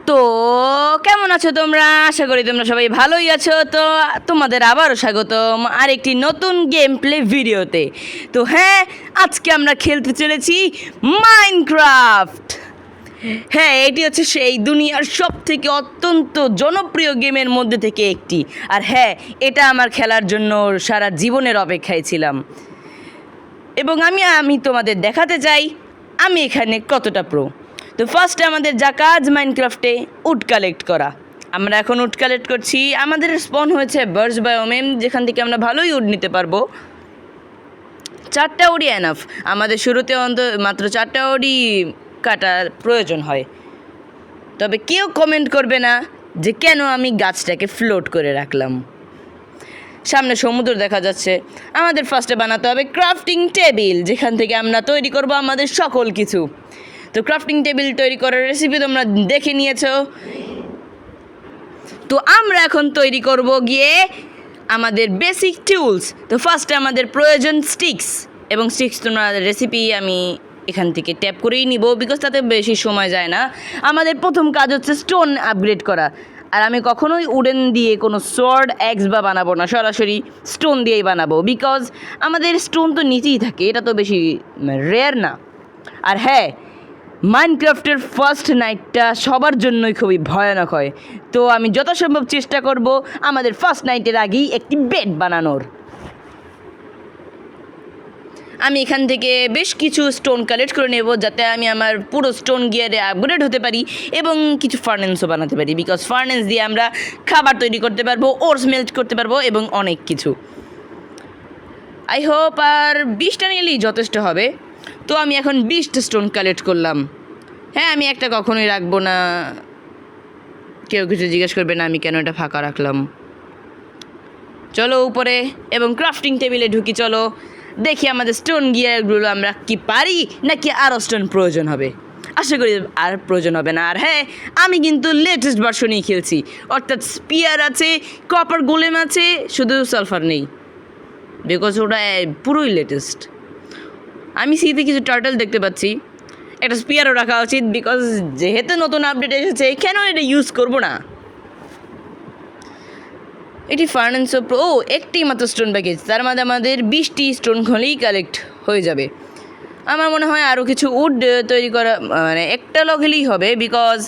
তো কেমন আছো তোমরা? আশা করি তোমরা সবাই ভালোই আছো। তো তোমাদের আবারও স্বাগতম আরেকটি নতুন গেম প্লে ভিডিওতে। তো হ্যাঁ, আজকে আমরা খেলতে চলেছি মাইনক্রাফট। হ্যাঁ, এটি হচ্ছে সেই দুনিয়ার সব থেকে অত্যন্ত জনপ্রিয় গেমের মধ্যে থেকে একটি। আর হ্যাঁ, এটা আমার খেলার জন্য সারা জীবনের অপেক্ষায় ছিলাম, এবং আমি তোমাদের দেখাতে চাই আমি এখানে কতটা প্রো। তো ফার্স্টে আমাদের যা কাজ মাইনক্রাফটে উড কালেক্ট করা। আমরা এখন উড কালেক্ট করছি। আমাদের স্পন হয়েছে বার্জ বায়োমে, যেখান থেকে আমরা ভালোই উড নিতে পারবো। 4টা উডি এনাফ। আমাদের শুরুতে মাত্র 4টা উডি কাটার প্রয়োজন হয়। তবে কেউ কমেন্ট করবে না যে কেন আমি গাছটাকে ফ্লোট করে রাখলাম। সামনে সমুদ্র দেখা যাচ্ছে। আমাদের ফার্স্টে বানাতে হবে ক্রাফটিং টেবিল, যেখান থেকে আমরা তৈরি করব আমাদের সকল কিছু। তো ক্রাফটিং টেবিল তৈরি করার রেসিপি তোমরা দেখে নিয়েছো। তো আমরা এখন তৈরি করব গিয়ে আমাদের বেসিক টুলস। তো ফার্স্টে আমাদের প্রয়োজন স্টিক্স, এবং স্টিক্স তোমরা রেসিপি আমি এখান থেকে ট্যাপ করেই নিব, বিকজ তাতে বেশি সময় যায় না। আমাদের প্রথম কাজ হচ্ছে স্টোন আপগ্রেড করা। আর আমি কখনোই উডেন দিয়ে কোনো সোয়ার্ড অ্যাক্স বা বানাবো না, সরাসরি স্টোন দিয়েই বানাবো, বিকজ আমাদের স্টোন তো নিচেই থাকে, এটা তো বেশি রেয়ার না। আর হ্যাঁ, মাইনক্রাফটের ফার্স্ট নাইটটা সবার জন্যই খুবই ভয়ানক হয়। তো আমি যথাসম্ভব চেষ্টা করব আমাদের ফার্স্ট নাইটের আগেই একটি বেড বানানোর। আমি এখান থেকে বেশ কিছু স্টোন কালেক্ট করে নেব, যাতে আমি আমার পুরো স্টোন গিয়ারে আপগ্রেড হতে পারি এবং কিছু ফার্নেন্সও বানাতে পারি, বিকজ ফার্নেন্স দিয়ে আমরা খাবার তৈরি করতে পারবো, ওরস মেল্ট করতে পারবো এবং অনেক কিছু। আই হোপ আর 20টা নিলেই যথেষ্ট হবে। তো আমি এখন 20টা স্টোন কালেক্ট করলাম। হ্যাঁ, আমি একটা কখনোই রাখবো না, কেউ কিছু জিজ্ঞেস করবে না আমি কেন এটা ফাঁকা রাখলাম। চলো উপরে এবং ক্রাফটিং টেবিলে ঢুকি। চলো দেখি আমাদের স্টোন গিয়ারগুলো আমরা কি পারি, নাকি আরও স্টোন প্রয়োজন হবে। আশা করি আর প্রয়োজন হবে না। আর হ্যাঁ, আমি কিন্তু লেটেস্ট ভার্সনই খেলছি, অর্থাৎ স্পিয়ার আছে, কপার গোলেম আছে, শুধু সালফার নেই, বিকজ ওটা পুরোই লেটেস্ট। আমি সিতে কিছু টার্টল দেখতে পাচ্ছি, একটা স্পিয়ারও রাখা উচিত, বিকজ যেহেতু নতুন আপডেট এসেছে কেন এটা ইউজ করবো না। এটি ফার্নেন্স ও একটি মাত্র স্টোন প্যাকেজ, তার মধ্যে আমাদের 20টি স্টোন হলেই কালেক্ট হয়ে যাবে। আমার মনে হয় আরও কিছু উড তৈরি করা, মানে একটা লগ হলেই হবে, বিকজ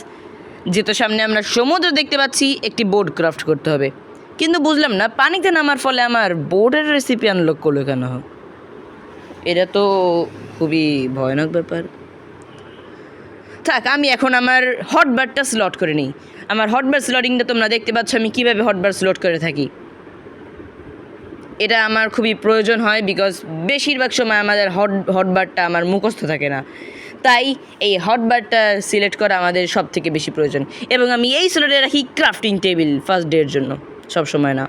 যেহেতু সামনে আমরা সমুদ্র দেখতে পাচ্ছি, একটি বোর্ড ক্রাফট করতে হবে। কিন্তু বুঝলাম না পানিতে নামার ফলে আমার বোর্ডের রেসিপি আনলক করলো কেন। এটা তো খুবই ভয়ানক ব্যাপার। থাক, আমি এখন আমার হটবারটা স্লট করে নিই। আমার হটবার স্লটিংটা তোমরা দেখতে পাচ্ছ আমি কীভাবে হটবার স্লট করে থাকি। এটা আমার খুবই প্রয়োজন হয়, বিকজ বেশিরভাগ সময় আমাদের হটবারটা আমার মুখস্থ থাকে না, তাই এই হটবারটা সিলেক্ট করা আমাদের সব থেকে বেশি প্রয়োজন। এবং আমি এই স্লটে রাখি ক্রাফটিং টেবিল ফার্স্ট ডের জন্য, সব সময় না।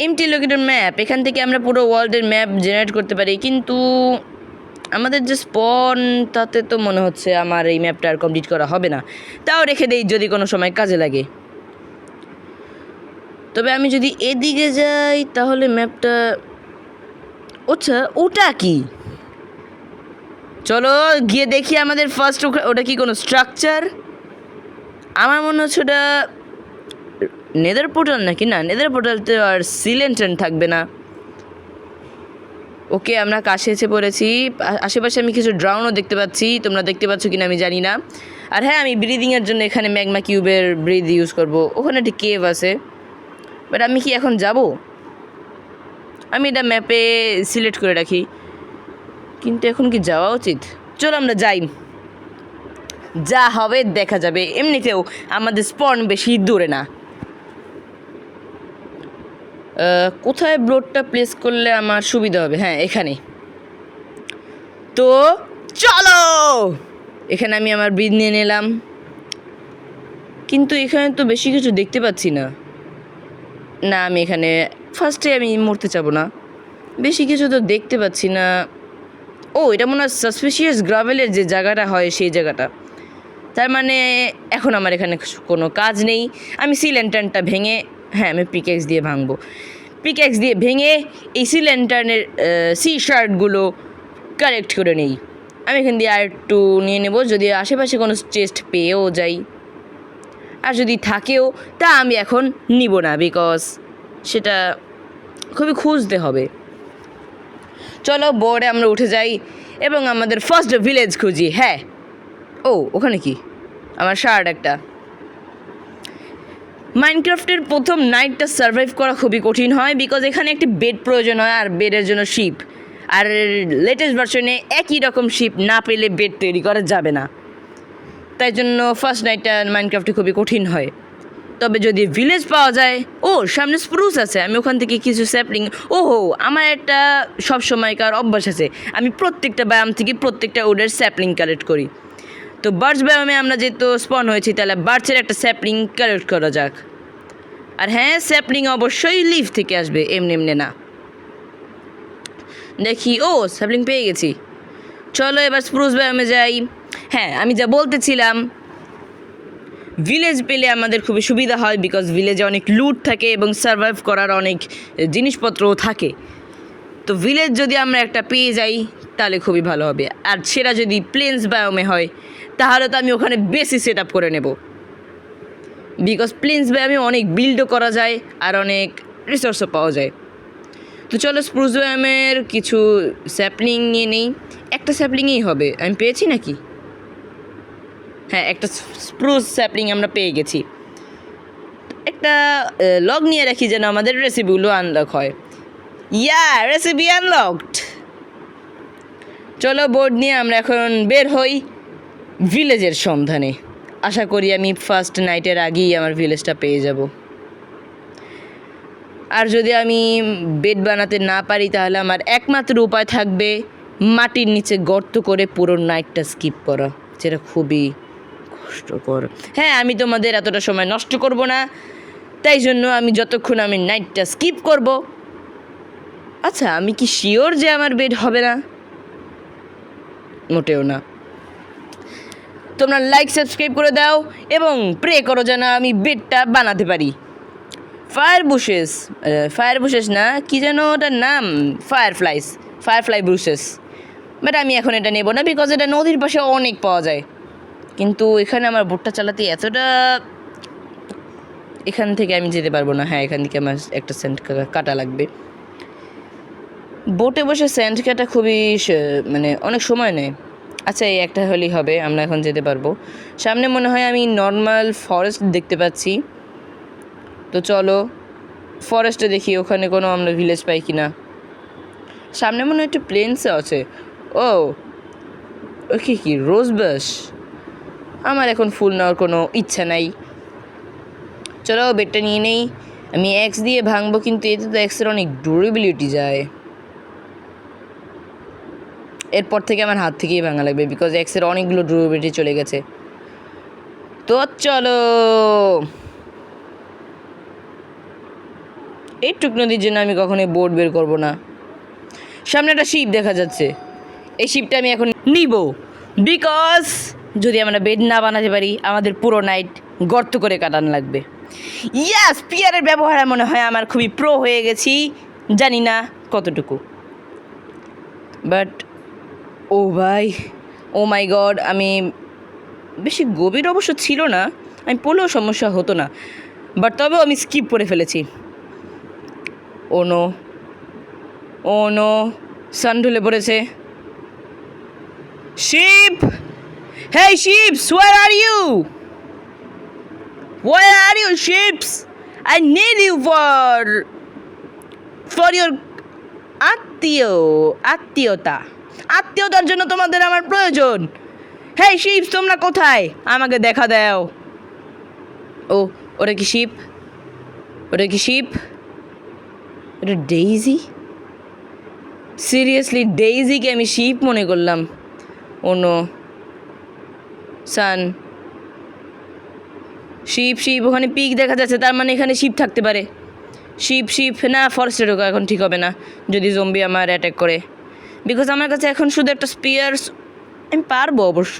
এমটি লোকেটের ম্যাপ, এখান থেকে আমরা পুরো ওয়ার্ল্ডের ম্যাপ জেনারেট করতে পারি, কিন্তু আমাদের যে স্পন তাতে তো মনে হচ্ছে আমার এই ম্যাপটা আর কমপ্লিট করা হবে না। তাও রেখে দেই যদি কোনো সময় কাজে লাগে। তবে আমি যদি এদিকে যাই তাহলে ম্যাপটা, আচ্ছা ওটা কি, চলো গিয়ে দেখি আমাদের ফার্স্ট। ওটা কি কোনো স্ট্রাকচার? আমার মনে হচ্ছে ওটা নেদার পোর্টাল নাকি। না, নেদার পোর্টালতে আর সিলেন্টার থাকবে না। ওকে, আমরা কাছে এসে পড়েছি। আশেপাশে আমি কিছু ড্রাউনও দেখতে পাচ্ছি, তোমরা দেখতে পাচ্ছ কিনা আমি জানি না। আর হ্যাঁ, আমি ব্রিদিংয়ের জন্য এখানে ম্যাগমা কিউবের ব্রিথ ইউজ করব। ওখানে একটি কেভ আছে, বাট আমি কি এখন যাব? আমি এটা ম্যাপে সিলেক্ট করে রাখি, কিন্তু এখন কি যাওয়া উচিত? চলো আমরা যাই, যা হবে দেখা যাবে। এমনিতেও আমাদের স্পন বেশি দূরে না। কোথায় ব্লোডটা প্লেস করলে আমার সুবিধা হবে? হ্যাঁ, এখানে। তো চলো, এখানে আমি আমার ব্রিথ নিয়ে নিলাম, কিন্তু এখানে তো বেশি কিছু দেখতে পাচ্ছি না। না, আমি এখানে ফার্স্টে আমি মরতে চাবো না, বেশি কিছু তো দেখতে পাচ্ছি না। ও, এটা মনে হয় সাসপিশিয়াস গ্রাভেলের যে জায়গাটা হয় সেই জায়গাটা। তার মানে এখন আমার এখানে কোনো কাজ নেই। আমি সি ল্যান্টার্নটা ভেঙে, হ্যাঁ আমি পিক্যাক্স দিয়ে ভাঙবো। পিক্যাক্স দিয়ে ভেঙে এই সি ল্যান্টার্নের সি শার্টগুলো কালেক্ট করে নেই। আমি এখান দিয়ে আর একটু নিয়ে নেব, যদি আশেপাশে কোনো চেস্ট পেয়েও যাই। আর যদি থাকেও তা আমি এখন নিব না, বিকজ সেটা খুবই খুঁজতে হবে। চলো বোর্ডে আমরা উঠে যাই এবং আমাদের ফার্স্ট ভিলেজ খুঁজি। হ্যাঁ, ও ওখানে কি আমার শার্ট একটা। মাইনক্রাফটের প্রথম নাইটটা সার্ভাইভ করা খুবই কঠিন হয়, বিকজ এখানে একটি বেড প্রয়োজন হয়, আর বেডের জন্য শিপ। আর লেটেস্ট ভার্সনে একই রকম শিপ না পেলে বেড তৈরি করা যাবে না, তাই জন্য ফার্স্ট নাইটটা মাইনক্রাফটে খুবই কঠিন হয়। তবে যদি ভিলেজ পাওয়া যায়, ও সামনে স্প্রুস আছে, আমি ওখান থেকে কিছু স্যাপলিং, ওহো আমার একটা সবসময়কার অভ্যাস আছে, আমি প্রত্যেকটা ব্যায়াম থেকে প্রত্যেকটা উডের স্যাপলিং কালেক্ট করি। তো বার্ডস ব্যায়ামে আমরা যেহেতু স্পন হয়েছি, তাহলে বার্ডসের একটা স্যাপলিং কালেক্ট করা যাক। আর হ্যাঁ, স্যাপলিং অবশ্যই লিফ থেকে আসবে, এমনি এমনি না। দেখি, ও স্যাপলিং পেয়ে গেছি। চলো এবার স্প্রুস ব্যায়ামে যাই। হ্যাঁ, আমি যা বলতেছিলাম, ভিলেজ পেলে আমাদের খুবই সুবিধা হয়, বিকজ ভিলেজে অনেক লুট থাকে এবং সার্ভাইভ করার অনেক জিনিসপত্রও থাকে। তো ভিলেজ যদি আমরা একটা পেয়ে যাই তাহলে খুবই ভালো হবে। আর সেটা যদি প্লেন্স বায়োমে হয় তাহলে তো আমি ওখানে বেশি সেট আপ করে নেব, বিকজ প্লেন্স বায়োমে অনেক বিল্ডও করা যায় আর অনেক রিসোর্সও পাওয়া যায়। তো চলো স্প্রুস বায়োমের কিছু স্যাপলিং নিয়ে নেই। একটা স্যাপলিংই হবে, আমি পেয়েছি নাকি? হ্যাঁ, একটা স্প্রুস স্যাপলিং আমরা পেয়ে গেছি। একটা লগ নিয়ে রাখি যেন আমাদের রেসিপিগুলো আনলক হয়। Recipe unlocked. চলো বোর্ড নিয়ে আমরা এখন বের হই ভিলেজের সন্ধানে। আশা করি আমি ফার্স্ট নাইটের আগেই আমার ভিলেজটা পেয়ে যাব। আর যদি আমি বেড বানাতে না পারি তাহলে আমার একমাত্র উপায় থাকবে মাটির নিচে গর্ত করে পুরো নাইটটা স্কিপ করা, যেটা খুবই কষ্টকর। হ্যাঁ, আমি তোমাদের এতটা সময় নষ্ট করব না, তাই জন্য আমি যতক্ষণ আমি নাইটটা স্কিপ করব। আচ্ছা, আমি কি শিওর যে আমার বেড হবে না? মোটেও না। তোমরা লাইক সাবস্ক্রাইব করে দাও এবং প্রে করো যেন আমি বেডটা বানাতে পারি। ফায়ার বুশেস না, কি যেন ওটার নাম, ফায়ারফ্লাই বুশেস। বাট আমি এখন এটা নেব না, বিকজ এটা নদীর পাশে অনেক পাওয়া যায়। কিন্তু এখানে আমার বোটটা চালাতে এতটা, এখান থেকে আমি যেতে পারবো না। হ্যাঁ, এখান থেকে আমার একটা স্যান্ড কাটা লাগবে। বোটে বসে স্যান্ড কাটা খুবই মানে অনেক সময় নেয়। আচ্ছা, এই একটা হলেই হবে, আমরা এখন যেতে পারবো। সামনে মনে হয় আমি নর্মাল ফরেস্ট দেখতে পাচ্ছি, তো চলো ফরেস্টে দেখি ওখানে কোনো আমরা ভিলেজ পাই কি না। সামনে মনে হয় একটু প্লেন্সে আছে। ও ওকে, কি রোজবাস? আমার এখন ফুল নেওয়ার কোনো ইচ্ছা নাই। চলো বেডটা নিয়ে নেই। আমি এক্স দিয়ে ভাঙবো, কিন্তু এতে তো এক্সের অনেক ডিউরেবিলিটি যায়। এরপর থেকে আমার হাত থেকেই ভাঙা লাগবে, বিকজ এক্সের অনেকগুলো ডিউরেবিলিটি চলে গেছে। তো চলো, এইটুক নদীর জন্য আমি কখনোই বোট বের করবো না। সামনে একটা শিপ দেখা যাচ্ছে, এই শিপটা আমি এখন নিব, বিকজ যদি আমরা বেড না বানাতে পারি আমাদের পুরো নাইট গর্ত করে কাটানো লাগবে। স্পিয়ারের ব্যবহার মনে হয় আমার খুবই প্রো হয়ে গেছি, জানি না কতটুকু, বাট ও ভাই, ও মাই গড, আমি বেশি গভীর অবশ্য ছিল না, আমি পড়লেও সমস্যা হতো না, বাট তবেও আমি স্কিপ করে ফেলেছি। ও নো, সান ঢুলে পড়েছে। Ship, hey ships, where are you? Where are you ships? I need you for your আত্মীয়তার জন্য তোমাদের আমার প্রয়োজন। হেই শিপস, তোমরা কোথায়? আমাকে দেখা দাও। ও, ওটা কি শিপ? এটা ডেইজি? সিরিয়াসলি ডেইজিকে আমি শিপ মনে করলাম। ও নো, সান, শিপ ওখানে পিক দেখা যাচ্ছে, তার মানে এখানে শিপ থাকতে পারে। শিপ না, ফরেস্টে ঢোকা এখন ঠিক হবে না যদি জম্বি আমার অ্যাটাক করে, বিকজ আমার কাছে এখন শুধু একটা স্পিয়ার্স। আমি পারবো অবশ্য,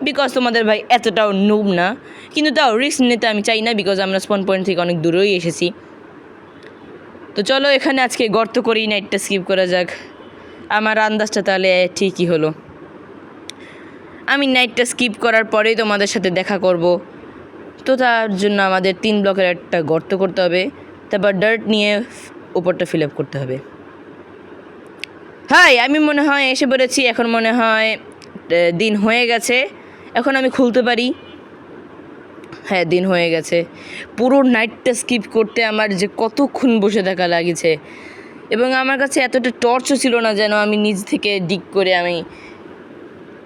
বিকজ তোমাদের ভাই এতটাও নুব না, কিন্তু তাও রিস্ক নিতে আমি চাই না, বিকজ আমরা স্পন পয়েন্ট থেকে অনেক দূরেই এসেছি। তো চলো এখানে আজকে গর্ত করেই নাইটটা স্কিপ করা যাক। আমার আন্দাজটা তাহলে ঠিকই হলো। আমি নাইটটা স্কিপ করার পরেই তোমাদের সাথে দেখা করব তো তার জন্য আমাদের 3 ব্লকের একটা গর্ত করতে হবে, তারপর ডার্ট নিয়ে উপরটা ফিল আপ করতে হবে। হাই, আমি মনে হয় এসে পড়েছি। এখন মনে হয় দিন হয়ে গেছে, এখন আমি খুলতে পারি। হ্যাঁ, দিন হয়ে গেছে। পুরো নাইটটা স্কিপ করতে আমার যে কতক্ষণ বসে থাকা লাগিছে, এবং আমার কাছে এতটা টর্চও ছিল না যেন আমি নিজ থেকে ডিগ করে আমি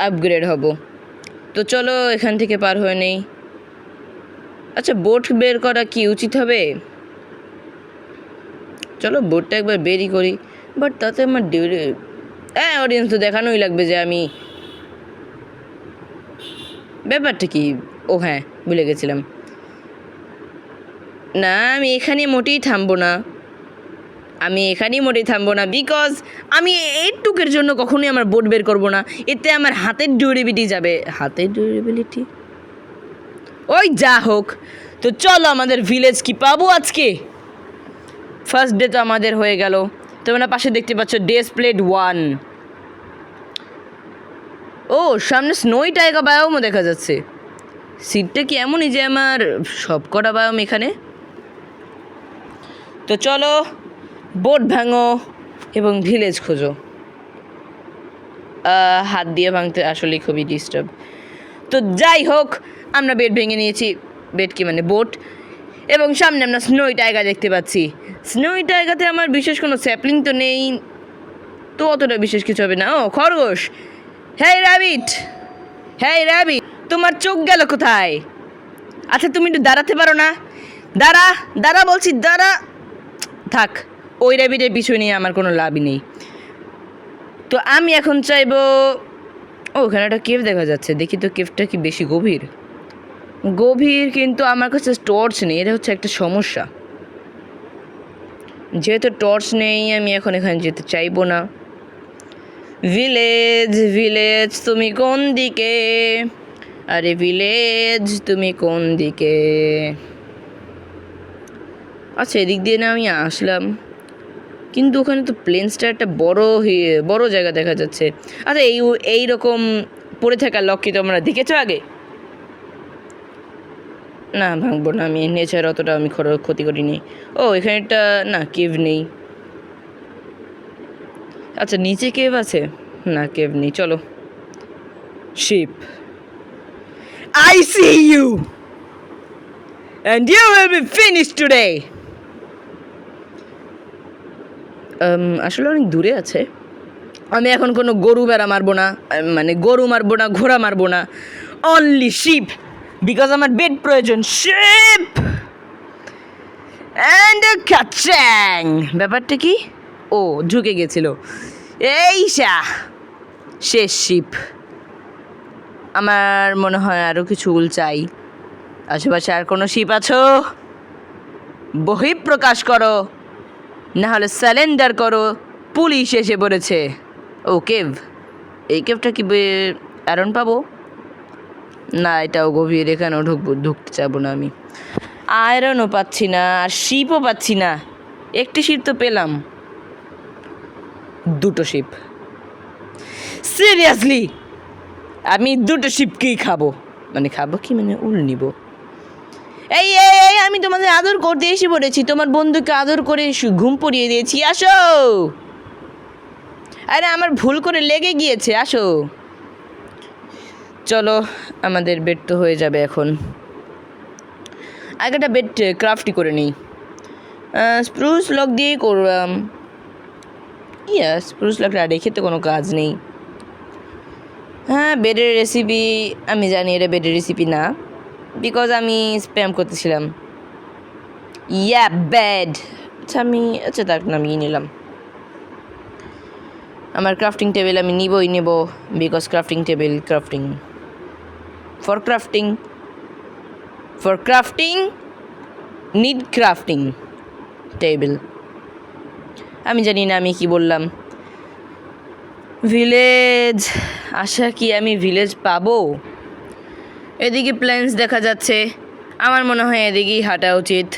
আপগ্রেড হব। তো চলো এখান থেকে পার হয়ে নেই। আচ্ছা, বোট বের করা কি উচিত হবে? চলো বোটটা একবার বেরই করি, বাট তাতে আমার অডিয়েন্স তো দেখানোই লাগবে যে আমি ব্যাপারটা কি। ও হ্যাঁ, ভুলে গেছিলাম। না, আমি এখানে মোটেই থামবো না, বিকজ আমি এইটুকের জন্য কখনোই আমার বোট বের করবো না। এতে আমার হাতের ডিউরেবিলিটি যাবে। ওই যা হোক, তো চলো আমাদের ভিলেজ কি পাবো আজকে। ফার্স্ট ডে তো আমাদের হয়ে গেল। তোমরা পাশে দেখতে পাচ্ছ ডেস প্লেড 1। ও, সামনে স্নোই টাইগার বায়োমও দেখা যাচ্ছে। সিটটা কি এমনই যে আমার সব কটা বায়োম এখানে। তো চলো বোট ভাঙো এবং ভিলেজ খোঁজো। হাত দিয়ে ভাঙতে আসলে খুবই ডিস্টার্ব। তো যাই হোক, আমরা বেড ভেঙে নিয়েছি। বেড কি মানে বোট। এবং সামনে আমরা স্নোই টাইগার দেখতে পাচ্ছি। স্নোই টাইগারতে আমার বিশেষ কোনো স্যাপলিং তো নেই, তো অতটা বিশেষ কিছু হবে না। ও খরগোশ, হ্যাঁ র্যাবিট, তোমার চোখ গেল কোথায়? আচ্ছা, তুমি একটু দাঁড়াতে পারো না? দাঁড়া বলছি, দাঁড়া। থাক, ওই র্যাবিটের পিছু নিয়ে আমার কোনো লাভই নেই। তো আমি এখন চাইবো, ওখানে একটা কেভ দেখা যাচ্ছে। দেখি তো কেভটা কি বেশি গভীর। কিন্তু আমার কাছে টর্চ নেই, এটা হচ্ছে একটা সমস্যা। যেহেতু টর্চ নেই, আমি এখন এখানে যেতে চাইবো না। ভিলেজ তুমি কোন দিকে? আরে ভিলেজ তুমি কোন দিকে? আচ্ছা, এদিক দিয়ে না আমি আসলাম, কিন্তু ওখানে তো প্লেন্সটা একটা বড় জায়গা দেখা যাচ্ছে। আচ্ছা, এইরকম পড়ে থাকা লক কি তোমরা দেখেছো আগে? না, ভাঙবো না আমি। নেচার অতটা আমি ক্ষতি করিনি। ও, এখানে একটা না কেভ নেই। আচ্ছা, নিচে কেভ আছে? না, কেভ নেই। চলো sheep. I see you and you will be finished today. আসলে অনেক দূরে আছে। আমি এখন কোনো গরু মারবো না, ঘোড়া মারবো না, অনলি শিপ, বিকজ আমার বেড প্রয়োজন। শিপ অ্যান্ড কাচ্যাং। ব্যাপারটা কি? ও, ঝুঁকে গেছিল। এই শেষ শিপ। আমার মনে হয় আরও কিছু উল চাই। আশেপাশে আর কোনো শিপ আছো? বহিঃপ্রকাশ করো, না হলে স্যালেন্ডার করো, পুলিশ এসে পড়েছে। ও, কেভ। এই কেভটা কি আয়রন পাবো? না, এটাও গভীর, এখানেও ঢুকতে চাবো না আমি। আয়রনও পাচ্ছি না, আর শিপও পাচ্ছি না। একটি শিপ তো পেলাম, 2টো শিপ। সিরিয়াসলি, আমি 2টো শিপকেই খাবো কি মানে উল নিব। এই আমি তোমাদের আদর করতে এসে পড়েছি। তোমার বন্ধুকে আদর করে ঘুম পড়িয়ে দিয়েছি। আসো। আরে, আমার ভুল করে লেগে গিয়েছে, আসো। চলো, আমাদের বেড তো হয়ে যাবে এখন। আগেটা বেড ক্রাফটই করে নিই। স্প্রুস লক দিয়েই করলাম। স্প্রুস লকটা রেখে তো কোনো কাজ নেই। হ্যাঁ, বেডের রেসিপি আমি জানি, এটা বেডের রেসিপি না, বিকজ আমি স্প্যাম করতেছিলাম। বেড। আচ্ছা তার নামিয়ে নিলাম। আমার ক্রাফটিং টেবিল আমি নেব, because crafting table for crafting need crafting table. আমি জানি না আমি কি বললাম। ভিলেজ, আশা কি আমি ভিলেজ পাবো? এদিকে প্ল্যান্স দেখা যাচ্ছে, আমার মনে হয় এদিকেই হাঁটা উচিত।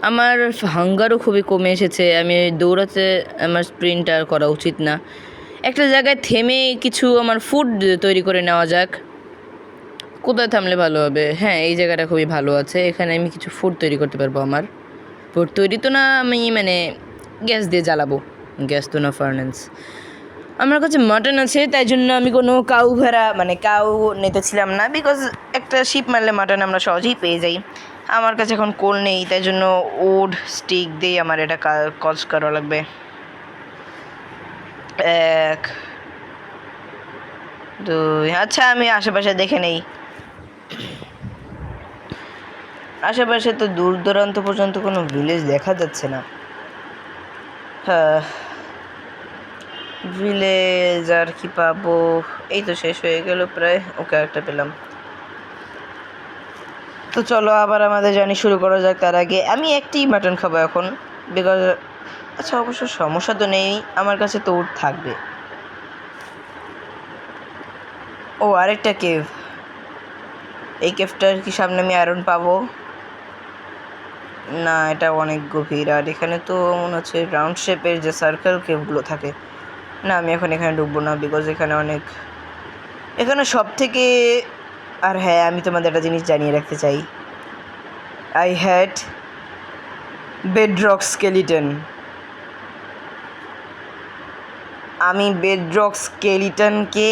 আমার হাঙ্গারও খুবই কমে এসেছে, আমি দৌড়াতে আমার স্প্রিন্ট আর করা উচিত না। একটা জায়গায় থেমে কিছু আমার ফুড তৈরি করে নেওয়া যাক। কোথায় থামলে ভালো হবে? হ্যাঁ, এই জায়গাটা খুবই ভালো আছে। এখানে আমি কিছু ফুড তৈরি করতে পারবো আমার। ফুড তৈরি তো না, আমি মানে গ্যাস দিয়ে জ্বালাবো। গ্যাস তো না, ফার্নেন্স। আমার কাছে মাটন আছে, তাই জন্য আমি কোনো কাউ ভেড়া মানে কাউ নিতেছিলাম না, বিকজ একটা শিপ মারলে মাটন আমরা সহজেই পেয়ে যাই। আমার কাছে এখন কোল নেই, তাই জন্য উড স্টিক দিয়ে আমার এটা কাজ করা লাগবে। 1 2, আচ্ছা আমি আশেপাশে দেখে নেই। আশেপাশে তো দূর দূরান্ত পর্যন্ত কোনো ভিলেজ দেখা যাচ্ছে না। হ্যাঁ, ভিলেজ আর কি পাবো? এই তো শেষ হয়ে গেল প্রায়। ওকে, একটা পেলাম। তো চলো আবার আমাদের জার্নি শুরু করা যাক। তার আগে আমি একটি মাটন খাবো এখন, বিকজ আচ্ছা অবশ্য সমস্যা তো নেই, আমার কাছে তো উড থাকবে। ও, আরেকটা কেভ। এই কেভটার কি সামনে আমি আয়রন পাবো? না, এটা অনেক গভীর। আর এখানে তো মনে হচ্ছে রাউন্ড শেপের যে সার্কেল কেভগুলো থাকে। না, আমি এখন এখানে ঢুকবো না, বিকজ এখানে সব থেকে। আর হ্যাঁ, আমি তোমাদের একটা জিনিস জানিয়ে রাখতে চাই, আই হ্যাড বেডরক স্কেলিটন। আমি বেডরক স্কেলিটনকে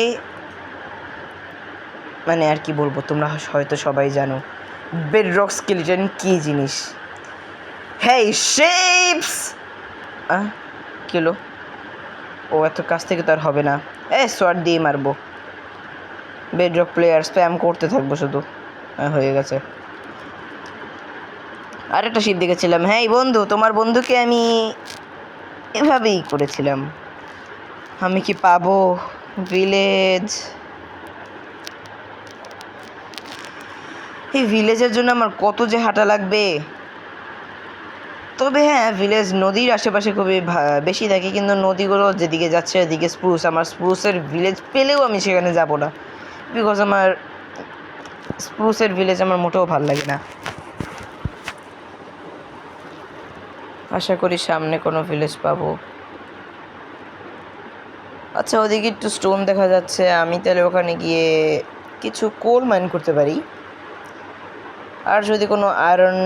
মানে আর কি বলবো, তোমরা হয়তো সবাই জানো বেডরক স্কেলিটন কী জিনিস। হেই শেপস! কী হলো? ও, এত কাছ থেকে তো আর হবে না। সোয়ার্ড দিয়ে মারবো। বেডরক প্লেয়ার স্প্যাম করতে থাকবো শুধু। হয়ে গেছে। আরেকটা শিপ দেখেছিলাম। হ্যাঁ বন্ধু, তোমার বন্ধুকে আমি এভাবেই করেছিলাম। আমি কি পাবো ভিলেজ? এই ভিলেজের জন্য আমার কত যে হাঁটা লাগবে। তবে হ্যাঁ, ভিলেজ নদীর আশেপাশে খুবই বেশি থাকে, কিন্তু নদীগুলো যেদিকে যাচ্ছে সেদিকে স্প্রুস। আমার স্প্রুসের ভিলেজ পেলেও আমি সেখানে যাব না, বিকজ আমার স্প্রুসের ভিলেজ আমার মোটেও ভালো লাগে না। আশা করি সামনে কোনো ভিলেজ পাবো। আচ্ছা, ওদিকে একটু স্টোন দেখা যাচ্ছে। আমি তাহলে ওখানে গিয়ে কিছু কোল মাইন করতে পারি, আর যদি কোনো আয়রন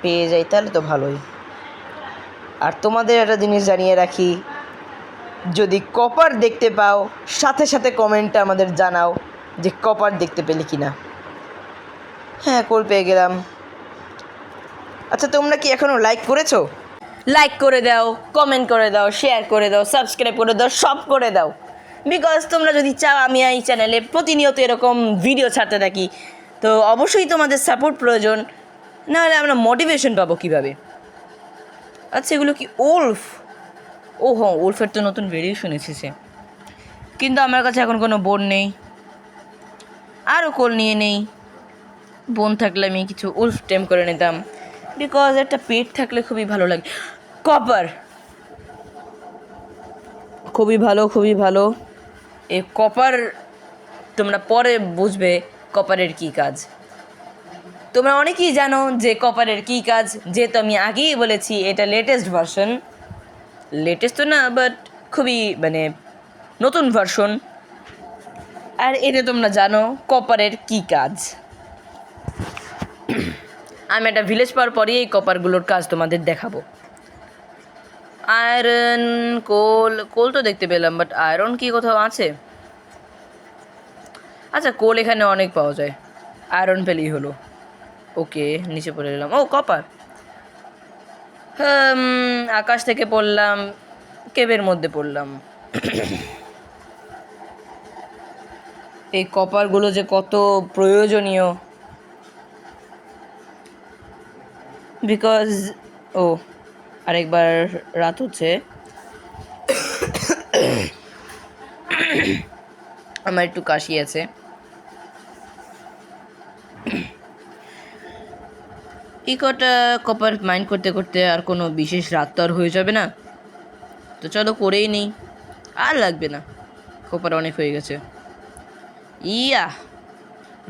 পেয়ে যাই তাহলে তো ভালোই। আর তোমাদের একটা জিনিস জানিয়ে রাখি, যদি কপার দেখতে পাও সাথে সাথে কমেন্টে আমাদের জানাও যে কপার দেখতে পেলে কিনা। হ্যাঁ, কোল পেয়ে গেলাম। আচ্ছা, তোমরা কি এখনও লাইক করেছো? লাইক করে দাও, কমেন্ট করে দাও, শেয়ার করে দাও, সাবস্ক্রাইব করে দাও, সব করে দাও, বিকজ তোমরা যদি চাও আমি এই চ্যানেলে প্রতিনিয়ত এরকম ভিডিও ছাড়তে থাকি, তো অবশ্যই তোমাদের সাপোর্ট প্রয়োজন, নাহলে আমরা মোটিভেশন পাবো কীভাবে? আচ্ছা, এগুলো কি উলফ? ও হ্যাঁ, উলফের তো নতুন ভেরিয়েশন এসেছে, কিন্তু আমার কাছে এখন কোনো বোন নেই। আরও কোল নিয়ে নেই। বোন থাকলে আমি কিছু উলফ টেম করে নিতাম, বিকজ একটা পেট থাকলে খুবই ভালো লাগে। কপার খুবই ভালো, খুবই ভালো। এই কপার তোমরা পরে বুঝবে কপারের কী কাজ। তোমরা অনেকেই জানো যে কপারের কী কাজ, যেহেতু আমি আগেই বলেছি এটা লেটেস্ট ভার্সন। লেটেস্ট তো না, বাট খুবই মানে নতুন ভার্সন। আর এটা তোমরা জানো কপারের কী কাজ। আমি একটা ভিলেজ পাওয়ার পরেই এই কপারগুলোর কাজ তোমাদের দেখাবো। আয়রন, কোল তো দেখতে পেলাম, বাট আয়রন কি কোথাও আছে? আচ্ছা, কোল এখানে অনেক পাওয়া যায়, আয়রন পেলেই হলো। ওকে, নিচে পড়ে গেলাম। ও, কপার। আকাশ থেকে পড়লাম, কেবের মধ্যে পড়লাম। এই কপারগুলো যে কত প্রয়োজনীয়, বিকজ আরেকবার রাত হচ্ছে। আমার একটু কাশি আছে। এই কটা কপার মাইন্ড করতে করতে আর কোনো বিশেষ রাত তো আর হয়ে যাবে না, তো চলো করেই নেই। আর লাগবে না, কপার অনেক হয়ে গেছে।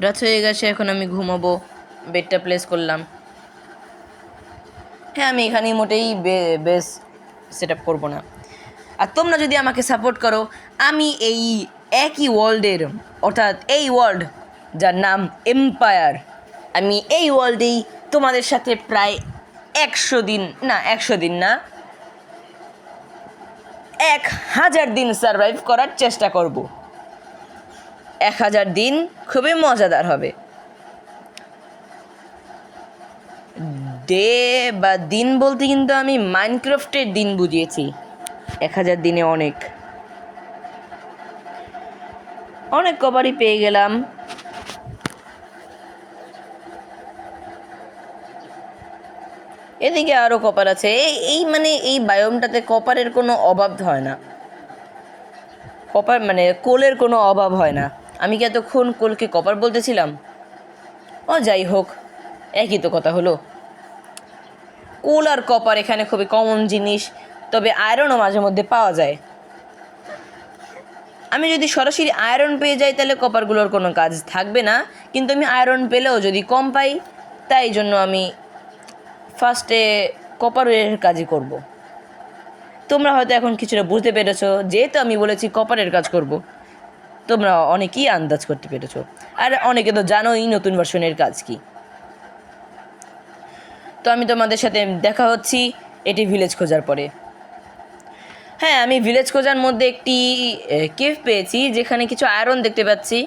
রাত হয়ে গেছে, এখন আমি ঘুমাবো। বেডটা প্লেস করলাম। হ্যাঁ, আমি এখানেই মোটেই বেস সেট আপ করবো না। আর তোমরা যদি আমাকে সাপোর্ট করো, আমি এই একই ওয়ার্ল্ডের, অর্থাৎ এই ওয়ার্ল্ড যার নাম এম্পায়ার। আমি এই ওয়ার্ল্ডেই তোমাদের সাথে প্রায় 100 দিন না 1000 দিন সার্ভাইভ করার চেষ্টা করব। 1000 দিন খুবই মজাদার হবে। ডে বা দিন বলতে কিন্তু আমি মাইনক্রাফটের দিন বুঝিয়েছি। 1000 দিনে অনেক কভারই পেয়ে গেলাম। এদিকে আরও কপার আছে। এই বায়োমটাতে কপারের কোনো অভাব হয় না। কপার কোলের কোনো অভাব হয় না। আমি কি এতক্ষণ কোলকে কপার বলতেছিলাম? যাই হোক, একই তো কথা হলো। কোল আর কপার এখানে খুবই কমন জিনিস, তবে আয়রনও মাঝে মধ্যে পাওয়া যায়। আমি যদি সরাসরি আয়রন পেয়ে যাই তাহলে কপারগুলোর কোনো কাজ থাকবে না, কিন্তু আমি আয়রন পেলেও যদি কম পাই, তাই জন্য আমি ফার্স্টে কপারের কাজই করব। তোমরা হয়তো এখন কিছুটা বুঝতে পেরেছো, যেহেতু আমি বলেছি কপারের কাজ করব। তোমরা অনেকেই আন্দাজ করতে পেরেছো, আর অনেকে তো জানোই নতুন ভার্সনের কাজ কি। তো আমি তোমাদের সাথে দেখা হচ্ছি এটি ভিলেজ খোঁজার পরে। হ্যাঁ, আমি ভিলেজ খোঁজার মধ্যে একটি কেভ পেয়েছি, যেখানে কিছু আয়রন দেখতে পাচ্ছি।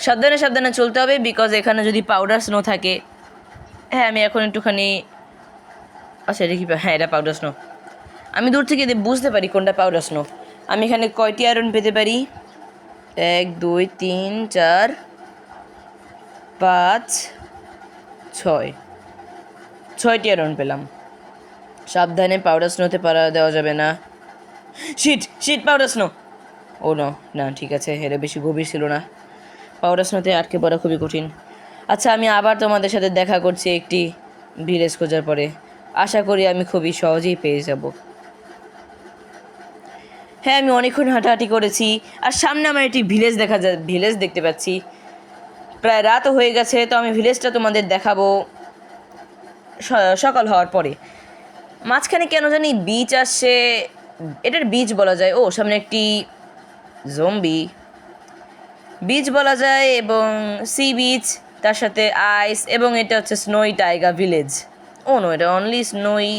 সাবধানে সাবধানে চলতে হবে, বিকজ এখানে যদি পাউডার স্নো থাকে। হ্যাঁ, আমি এখন একটুখানি আচ্ছা, এটা কি? হ্যাঁ, এটা পাউডার স্নো। আমি দূর থেকে বুঝতে পারি কোনটা পাউডার স্নো। আমি এখানে কয়টি আয়রন পেতে পারি? 1 2 3 4 5 6 6টি আয়রন পেলাম। সাবধানে, পাউডার স্নোতে পাড়া দেওয়া যাবে না। Sheet powder snow. ও না, ঠিক আছে, এটা বেশি গভীর ছিল না। পাউডার স্নোতে আটকে পড়া খুবই কঠিন। আচ্ছা, আমি আবার তোমাদের সাথে দেখা করছি একটি ভিলেজ খোঁজার পরে। আশা করি আমি খুবই সহজেই পেয়ে যাব। হ্যাঁ, আমি অনেকক্ষণ হাঁটাহাঁটি করেছি, আর সামনে আমার একটি ভিলেজ দেখতে পাচ্ছি। প্রায় রাতও হয়ে গেছে, তো আমি ভিলেজটা তোমাদের দেখাবো সকাল হওয়ার পরে। মাঝখানে কেন জানি বিচ আসছে, এটার বিচ বলা যায়। সামনে একটি জম্বি বিচ বলা যায়, এবং সি বিচ, তার সাথে আইস, এবং এটা হচ্ছে স্নোই টাইগার ভিলেজ। নো, এটা অনলি স্নোই,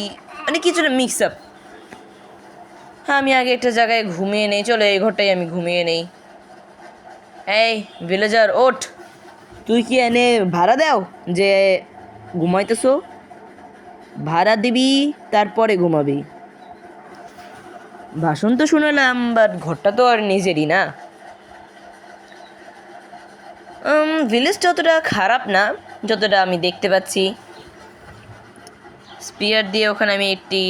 কিছুটা মিক্স আপ। হ্যাঁ, আমি আগে একটা জায়গায় ঘুমিয়ে নেই। চলো, এই ঘরটাই আমি ঘুমিয়ে নেই। এই ভিলেজার, ওঠ! তুই কি এনে ভাড়া দাও যে ঘুমাইতেছো? ভাড়া দিবি, তারপরে ঘুমাবি। ভাষণ তো শুনলাম, বাট ঘরটা তো আর নিজেরই না। ভিলেজটা অতটা খারাপ না, যতটা আমি দেখতে পাচ্ছি। স্পিয়ার দিয়ে ওখানে আমি একটি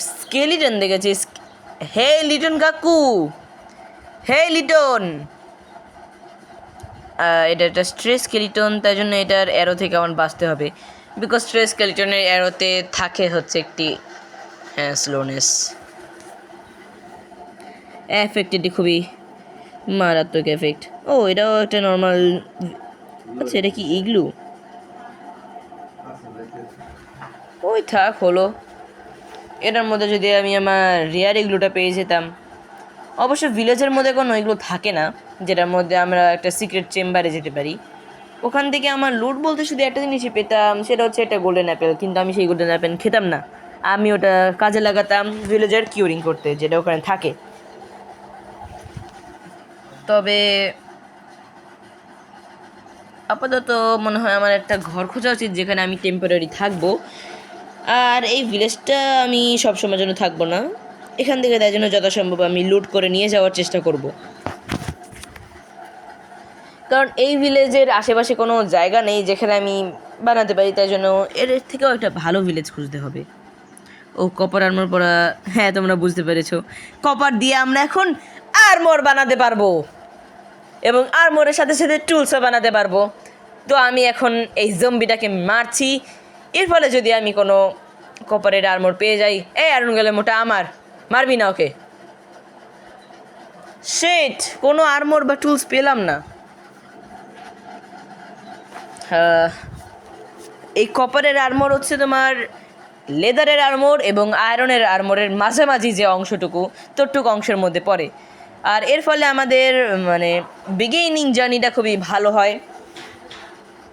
স্কেলিটন দেখেছি। হে লিটন কাকু, হে লিটন! এটা একটা স্ট্রেস স্কেলিটন, তাই জন্য এটার অ্যারো থেকে আমার বাঁচতে হবে, বিকজ স্ট্রেস স্কেলিটনের অ্যারোতে থাকে হচ্ছে একটি স্লোনেস এফেক্ট। এটি খুবই মারাত্মক এফেক্ট। এটাও একটা নর্মাল। আচ্ছা, এটা কি ইগলু? থাক, হলো। এটার মধ্যে যদি আমি আমার রেয়ার ইগলুটা পেয়ে যেতাম। অবশ্য ভিলেজের মধ্যে কোনো এগুলো থাকে না, যেটার মধ্যে আমরা একটা সিক্রেট চেম্বারে যেতে পারি। ওখান থেকে আমার লুট বলতে শুধু একটা জিনিসই পেতাম, সেটা হচ্ছে একটা গোল্ডেন অ্যাপেল। কিন্তু আমি সেই গোল্ডেন অ্যাপেল খেতাম না, আমি ওটা কাজে লাগাতাম ভিলেজার কিউরিং করতে, যেটা ওখানে থাকে। তবে আপাতত মনে হয় আমার একটা ঘর খোঁজা উচিত, যেখানে আমি টেম্পোরারি থাকবো। আর এই ভিলেজটা আমি সবসময়ের জন্য থাকবো না, এখান থেকে তাই জন্য যথাসম্ভব আমি লুট করে নিয়ে যাওয়ার চেষ্টা করব। কারণ এই ভিলেজের আশেপাশে কোনো জায়গা নেই যেখানে আমি বানাতে পারি, তাই জন্য এর থেকেও একটা ভালো ভিলেজ খুঁজতে হবে। কপার আর্মর পরা, হ্যাঁ তোমরা বুঝতে পেরেছো, কপার দিয়ে আমরা এখন আর্মর বানাতে পারবো, এবং আর্মরের সাথে সাথে টুলসও বানাতে পারবো। তো আমি এখন এই জম্বিটাকে মারছি, এর ফলে যদি আমি কোনো কপারের আর্মর পেয়ে যাই। আয়রন গেলে মোটা আমার, মারবি না ওকে। শিট, কোনো আর্মর বা টুলস পেলাম না। এই কপারের আর্মর হচ্ছে তোমার লেদারের আর্মর এবং আয়রনের আর্মরের মাঝামাঝি যে অংশটুকু, তোরটুকু অংশের মধ্যে পড়ে। আর এর ফলে আমাদের মানে বিগিনিং জার্নিটা খুবই ভালো হয়।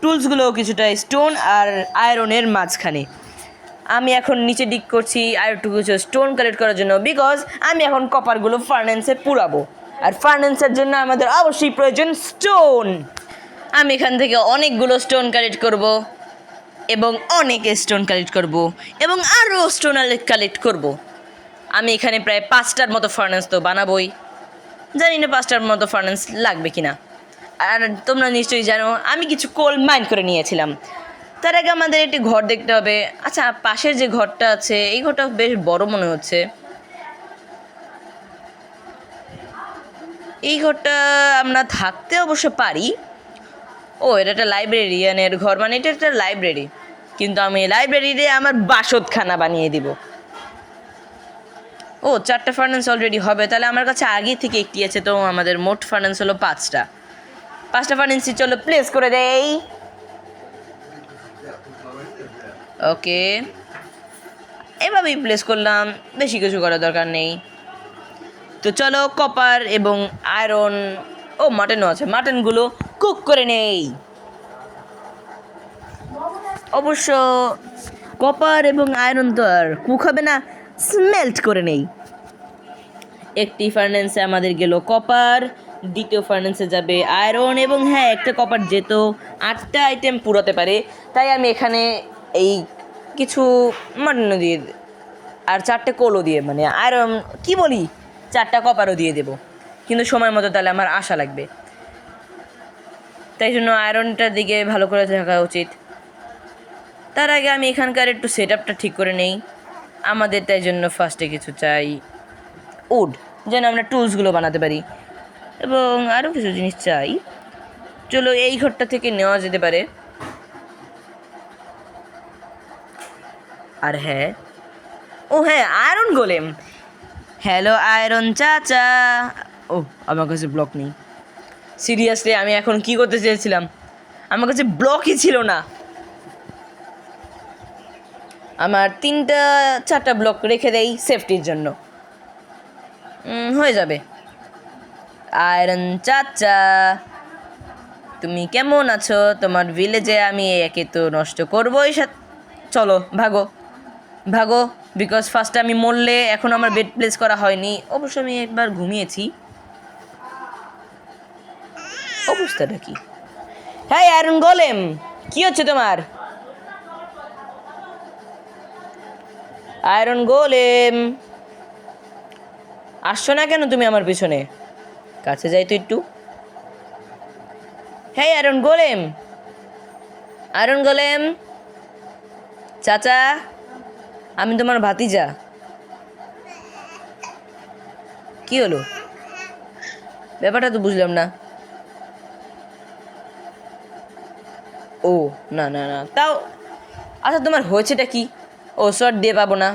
টুলসগুলোও কিছুটা স্টোন আর আয়রনের মাঝখানে। আমি এখন নিচে ডিগ করছি আর একটু কিছু স্টোন কালেক্ট করার জন্য, বিকজ আমি এখন কপারগুলো ফার্নেন্সে পুরাবো, আর ফার্নেন্সের জন্য আমাদের অবশ্যই প্রয়োজন স্টোন। আমি এখান থেকে অনেকগুলো স্টোন কালেক্ট করব এবং অনেক স্টোন কালেক্ট করব এবং আরও স্টোন কালেক্ট করব। আমি এখানে প্রায় 5টার মতো ফার্নেন্স তো বানাবোই, জানি না 5টার মতো ফার্নেন্স লাগবে কিনা। আর তোমরা নিশ্চয়ই জানো আমি কিছু কোল মাইন করে নিয়েছিলাম। তার আগে আমাদের একটি ঘর দেখতে হবে। আচ্ছা, পাশের যে ঘরটা আছে এই ঘরটা বেশ বড় মনে হচ্ছে। এই ঘরটা আমরা থাকতে অবশ্য পারি। ও, এটা একটা লাইব্রেরিয়ানের ঘর, মানে এটা একটা লাইব্রেরি, কিন্তু আমি লাইব্রেরিতে আমার বাসতখানা বানিয়ে দিব। ও, 4টা ফার্নেন্স অলরেডি হবে, তাহলে আমার কাছে আগে থেকে একটি আছে, তো আমাদের মোট ফার্নেন্স হলো 5টা। 5টা ফার্নেন্সই চলো প্লেস করে দেই। ওকে, এভাবেই প্লেস করলাম, বেশি কিছু করার দরকার নেই। তো চলো কপার এবং আয়রন, ও মাটনও আছে, মাটনগুলো কুক করে নেই। অবশ্য কপার এবং আয়রন তো আর কুক হবে না, স্মেল্ট করে নেই। একটি ফার্নেন্সে আমাদের গেল কপার, দ্বিতীয় ফার্নেন্সে যাবে আয়রন, এবং হ্যাঁ, একটা কপার যেত 8টা আইটেম পুরাতে পারে, তাই আমি এখানে এই কিছু মাটন দিয়ে আর 4টে কোলও দিয়ে, মানে আয়রন কি বলি, 4টা কপারও দিয়ে দেব, কিন্তু সময় মতো তাহলে আমার আশা লাগবে, তাই জন্য আয়রনটার দিকে ভালো করে থাকা উচিত। তার আগে আমি এখানকার একটু সেট আপটা ঠিক করে নেই। আমাদের তাই জন্য ফার্স্টে কিছু চাই উড, যেন আমরা টুলসগুলো বানাতে পারি, এবং আরও কিছু জিনিস চাই। চলো এই ঘরটা থেকে নেওয়া যেতে পারে। আর হ্যাঁ, ও হ্যাঁ, আয়রন গোলেম। হ্যালো আয়রন চাচা। ও, আমার কাছে ব্লক নেই। সিরিয়াসলি আমি এখন কি করতে চেয়েছিলাম, আমার কাছে ব্লকই ছিল না। আমার 4টা ব্লক রেখে দেই সেফটির জন্য, হয়ে যাবে। আয়রন চাচা, তুমি কেমন আছো? তোমার ভিলেজে আমি একে তো নষ্ট করবোই। চলো ভাগো ভাগো, বিকজ ফার্স্টে আমি মরলে এখন আমার বেড প্লেস করা হয়নি। অবশ্য আমি একবার ঘুমিয়েছি। অবস্থাটা কি? হ্যাঁ আয়রন গোলেম, কি হচ্ছে তোমার? আয়রন গোলেম, আসছো না কেন তুমি আমার পিছনে? কাছে যাই তো একটু। হ্যাঁ আয়রন গোলেম, আয়রন গোলেম চাচা, আমি তোমার ভাতিজা। কি হলো, ব্যাপারটা তো বুঝলাম না। ও না না না, তাও আচ্ছা তোমার হয়েছেটা কি? ও, শর্ট দিয়ে পাবো না,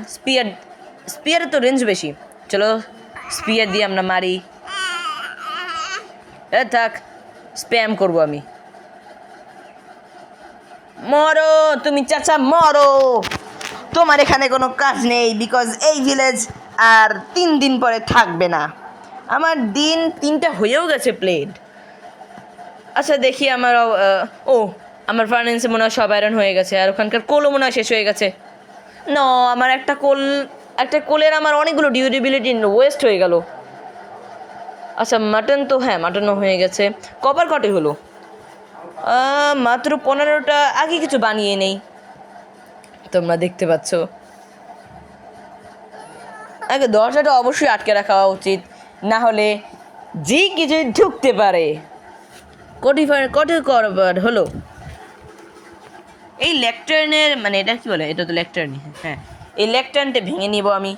স্পিয়ারের তো রেঞ্জ বেশি। চলো স্পিয়ার দিয়ে আমরা মারি। থাক, স্প্যাম করবো আমি। মরো তুমি চাচা, মরো। তোমার এখানে কোনো কাজ নেই, বিকজ এই ভিলেজ আর 3 দিন পরে থাকবে না। আমার দিন 3টা হয়েও গেছে প্লেড। আচ্ছা দেখি আমার ও, আমার ফার্নেন্সে মনে হয় সব আয়রন হয়ে গেছে, আর ওখানকার কোলও মনে হয় শেষ হয়ে গেছে। না, আমার একটা কোলের আমার অনেকগুলো ডিউরেবিলিটি ওয়েস্ট হয়ে গেল। আচ্ছা মাটন তো, হ্যাঁ মাটনও হয়ে গেছে। কপার কটে হলো? মাত্র 15টা। আগে কিছু বানিয়ে নেই, তোমরা দেখতে পাচ্ছ। আগে দরজাটা অবশ্যই আটকে রাখা উচিত, না হলে যে কিছু ঢুকতে পারে। কটি করবার হলো? এই লেকটার্নের, মানে এটা কি বলে, এটা তো লেকটার্নই। হ্যাঁ, এই লেকটার্নটা ভেঙে নিব আমি,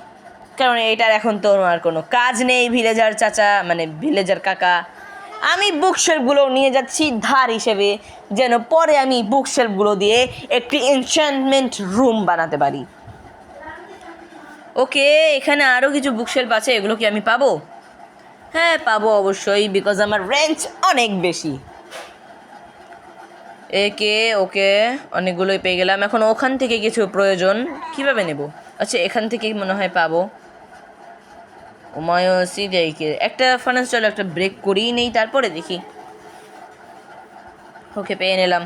কারণ এটার এখন তো আর কোনো কাজ নেই। ভিলেজার চাচা, মানে ভিলেজার কাকা, আমি বুকশেলফগুলো নিয়ে যাচ্ছি ধার হিসেবে, যেন পরে আমি বুকশেলফগুলো দিয়ে একটি এনচ্যান্টমেন্ট রুম বানাতে পারি। ওকে, এখানে আরও কিছু বুকশেলফ আছে, এগুলো কি আমি পাবো? হ্যাঁ পাবো অবশ্যই, বিকজ আমার রেঞ্জ অনেক বেশি। ওকে, অনেকগুলোই পেয়ে গেলাম। এখন ওখান থেকে কিছু প্রয়োজন, কিভাবে নেব? আচ্ছা এখান থেকেই মনে হয় পাবো। ওমায়োসি দেখি একটা ফার্নেস, চলো একটা ব্রেক করিয়ে নেই, তারপরে দেখি। ওকে, পেয়ে নিলাম,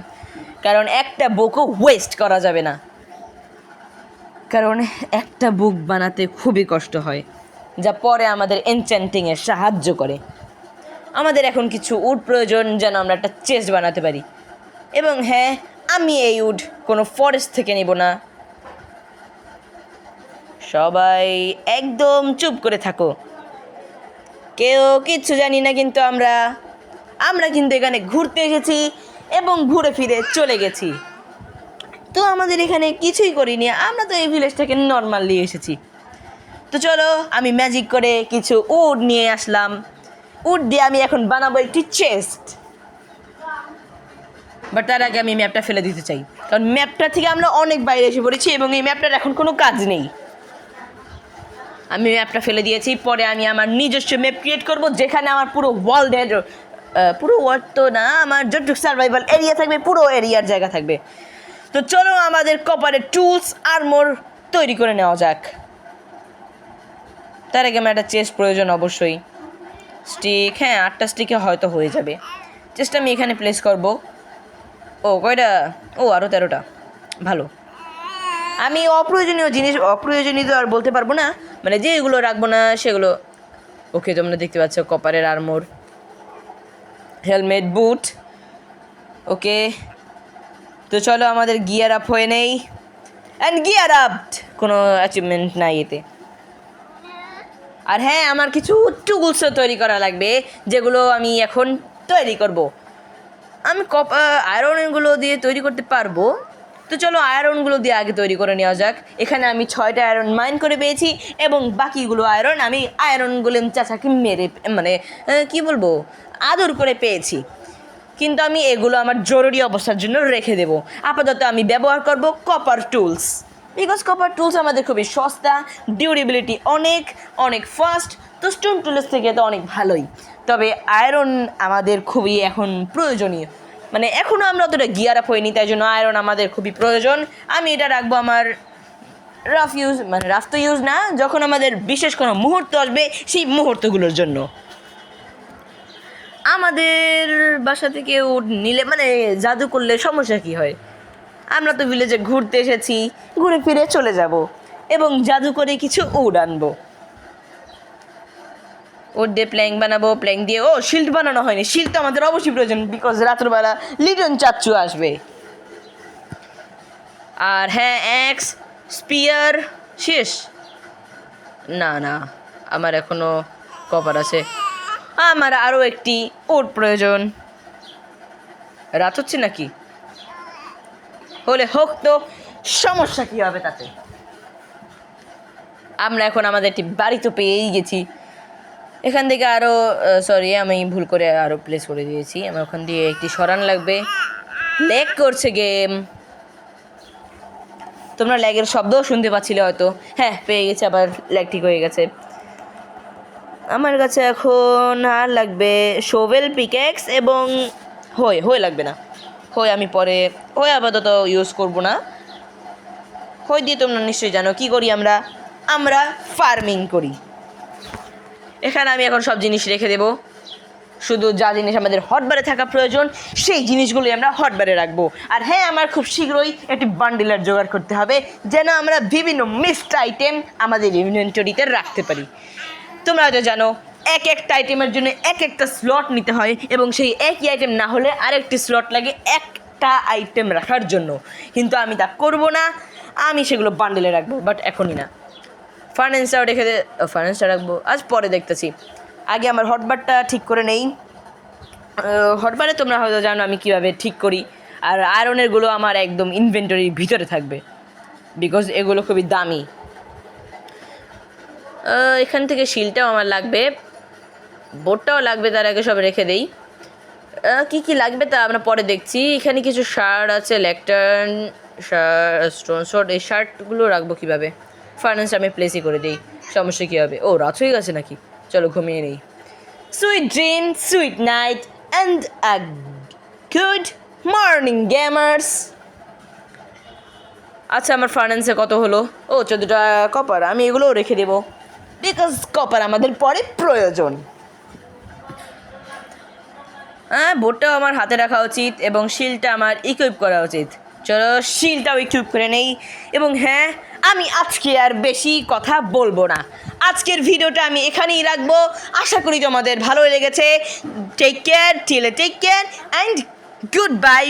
কারণ একটা বুকও ওয়েস্ট করা যাবে না, কারণ একটা বুক বানাতে খুবই কষ্ট হয়, যা পরে আমাদের এনচ্যান্টিংয়ে সাহায্য করে। আমাদের এখন কিছু উড প্রয়োজন যেন আমরা একটা চেস্ট বানাতে পারি। এবং হ্যাঁ, আমি এই উড কোনো ফরেস্ট থেকে নেব না। সবাই একদম চুপ করে থাকো, কেউ কিচ্ছু জানি না, কিন্তু আমরা কিন্তু এখানে ঘুরতে এসেছি এবং ঘুরে ফিরে চলে গেছি। তো আমাদের এখানে কিছুই করিনি, আমরা তো এই ভিলেজটাকে নর্মালি এসেছি। তো চলো, আমি ম্যাজিক করে কিছু উড নিয়ে আসলাম। উড দিয়ে আমি এখন বানাবো একটি চেস্ট। বাট তার আগে আমি ম্যাপটা ফেলে দিতে চাই, কারণ ম্যাপটা থেকে আমরা অনেক বাইরে এসে পড়েছি এবং এই ম্যাপটার এখন কোনো কাজ নেই। আমি ম্যাপটা ফেলে দিয়েছি, পরে আমি আমার নিজস্ব ম্যাপ ক্রিয়েট করব, যেখানে আমার পুরো ওয়ার্ল্ডের, পুরো ওয়ার্ল্ড তো না, আমার যতটুকু সার্ভাইভাল এরিয়া থাকবে পুরো এরিয়ার জায়গা থাকবে। তো চলো আমাদের কপারের টুলস আর্মর তৈরি করে নেওয়া যাক। তার আগে আমার একটা চেস্ট প্রয়োজন অবশ্যই। স্টিক, হ্যাঁ 8টা স্টিকে হয়তো হয়ে যাবে। চেস্ট আমি এখানে প্লেস করব। ও কয়টা? ও আরও 13টা, ভালো। আমি অপ্রয়োজনীয় আর বলতে পারবো না, মানে যেগুলো রাখবো না সেগুলো। ওকে, তোমরা দেখতে পাচ্ছ কপারের আর্মর, হেলমেট, বুট। ওকে, তো চলো আমাদের গিয়ার আপ হয়ে নেই। অ্যান্ড গিয়ার আপ, কোনো অ্যাচিভমেন্ট নাই এতে। আর হ্যাঁ, আমার কিছু টুলসও তৈরি করা লাগবে, যেগুলো আমি এখন তৈরি করব। আমি আয়রনগুলো দিয়ে তৈরি করতে পারবো। তো চলো আয়রনগুলো দিয়ে আগে তৈরি করে নেওয়া যাক। এখানে আমি 6টা আয়রন মাইন করে পেয়েছি এবং বাকিগুলো আয়রন আমি আয়রনগুলো চাচাকে মেরে, মানে কি বলবো, আদর করে পেয়েছি। কিন্তু আমি এগুলো আমার জরুরি অবস্থার জন্য রেখে দেবো। আপাতত আমি ব্যবহার করব copper tools, because copper tools আমাদের খুবই সস্তা, ডিউরেবিলিটি অনেক অনেক ফাস্ট। তো স্টোন টুলস থেকে তো অনেক ভালোই, তবে আয়রন আমাদের খুবই এখন প্রয়োজনীয়। মানে এখনও আমরা অতটা গিয়ার আপ হইনি, তাই জন্য আয়রন আমাদের খুবই প্রয়োজন। আমি এটা রাখবো আমার রাফ ইউজ, মানে রাফ তো ইউজ না, যখন আমাদের বিশেষ কোনো মুহূর্ত আসবে সেই মুহূর্তগুলোর জন্য। আমাদের বাসা থেকে নিলে, মানে জাদু করলে সমস্যা কী হয়? আমরা তো ভিলেজে ঘুরতে এসেছি, ঘুরে ফিরে চলে যাব এবং জাদু করে কিছু উড আনবো। উড দিয়ে প্ল্যাঙ্ক বানাবো, প্ল্যাঙ্ক দিয়ে, ও শিল্ড বানানো হয়নি, শিল্ড তো আমাদের অবশ্যই প্রয়োজন, বিকজ রাত্রবেলা লিটন চাচ্চু আসবে। আর হ্যাঁ, অ্যাক্স, স্পিয়ার শেষ? না না, আমার এখনও কপার আছে। আমার আরও একটি উড প্রয়োজন। রাত হচ্ছে নাকি? হলে হোক, তো সমস্যা কী হবে তাতে? আমরা এখন আমাদের একটি বাড়ি তো পেয়েই গেছি। এখান থেকে আরও, সরি আমি ভুল করে আরও প্লেস করে দিয়েছি। আমার ওখান দিয়ে একটি সরান লাগবে। ল্যাগ করছে গেম, তোমরা ল্যাগের শব্দও শুনতে পাচ্ছিলে হয়তো। হ্যাঁ, পেয়ে গেছে, আবার ল্যাগ ঠিক হয়ে গেছে। আমার কাছে এখন আর লাগবে শোভেল, পিক্যাক্স এবং হয়ে লাগবে না। আমি পরে আপাতত ইউজ করব না। দিয়ে তোমরা নিশ্চয়ই জানো কী করি আমরা ফার্মিং করি। এখানে আমি এখন সব জিনিস রেখে দেব, শুধু যা জিনিস আমাদের হটবারে থাকা প্রয়োজন সেই জিনিসগুলোই আমরা হটবারে রাখবো। আর হ্যাঁ, আমার খুব শীঘ্রই একটি বান্ডিলার জোগাড় করতে হবে, যেন আমরা বিভিন্ন মিক্সড আইটেম আমাদের ইনভেন্টরিতে রাখতে পারি। তোমরা হয়তো জানো একটা আইটেমের জন্য একটা স্লট নিতে হয়, এবং সেই একই আইটেম না হলে আরেকটি স্লট লাগে একটা আইটেম রাখার জন্য। কিন্তু আমি তা করব না, আমি সেগুলো বান্ডেলে রাখবো, বাট এখনই না। ফার্নেসটা রাখবো আজ, পরে দেখতেছি। আগে আমার হটবারটা ঠিক করে নেই। হটবারে তোমরা হয়তো জানো আমি কীভাবে ঠিক করি। আর আয়রনেরগুলো আমার একদম ইনভেন্টরির ভিতরে থাকবে, বিকজ এগুলো খুবই দামি। এখান থেকে শিলটাও আমার লাগবে, বোর্ডটাও লাগবে, তার আগে সব রেখে দেই। কী লাগবে তা আমরা পরে দেখছি। এখানে কিছু শার্ট আছে, ল্যাকটার্ন, স্টোন শর্ট, এই শার্টগুলো রাখবো কীভাবে? ফার্নেস আমি প্লেসই করে দিই, সমস্যা কী হবে? ও রাত হয়ে গেছে নাকি? চলো ঘুমিয়ে নেই। Sweet dream, sweet night and a good morning gamers. আচ্ছা, আমার ফার্নেন্সে কত হলো? ও 14টা কপার, আমি এগুলোও রেখে দেবো। বিকজ কপার আমাদের পরে প্রয়োজন। হ্যাঁ, বোটটাও আমার হাতে রাখা উচিত এবং শিলটা আমার ইকুইপ করা উচিত। চলো শিলটাও ইকুইপ করে নেই। এবং হ্যাঁ, আমি আজকে আর বেশি কথা বলবো না, আজকের ভিডিওটা আমি এখানেই রাখবো। আশা করি তোমাদের ভালো লেগেছে। Take care, take care and good by.